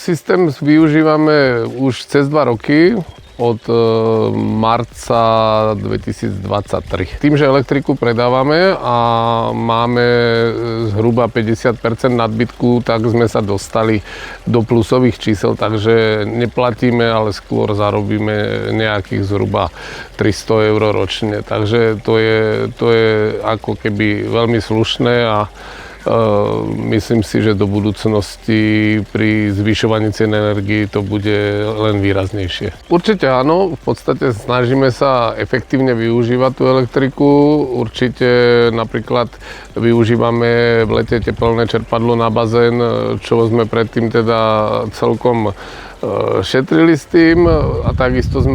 Systém využívame už cez 2 roky, od marca 2023. Tým, že elektriku predávame a máme zhruba 50% nadbytku, tak sme sa dostali do plusových čísel, takže neplatíme, ale skôr zarobíme nejakých zhruba 300 eur ročne. Takže to je ako keby veľmi slušné a myslím si, že do budúcnosti pri zvyšovaní cien energií to bude len výraznejšie. Určite áno, v podstate snažíme sa efektívne využívať tú elektriku. Určite napríklad využívame v lete tepelné čerpadlo na bazén, čo sme predtým teda celkom šetrili s tým a takisto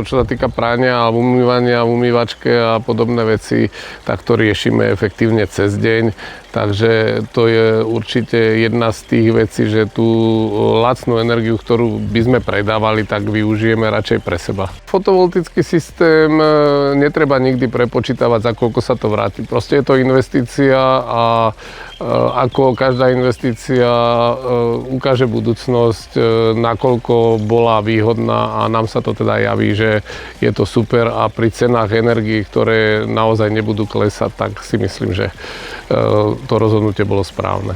čo sa týka prania a umývania v umývačke a podobné veci, tak to riešime efektívne cez deň. Takže to je určite jedna z tých vecí, že tú lacnú energiu, ktorú by sme predávali, tak využijeme radšej pre seba. Fotovoltický systém netreba nikdy prepočítavať, za koľko sa to vráti. Proste je to investícia a ako každá investícia ukáže budúcnosť, nakoľko bola výhodná a nám sa to teda javí, že je to super a pri cenách energií, ktoré naozaj nebudú klesať, tak si myslím, že to rozhodnutie bolo správne.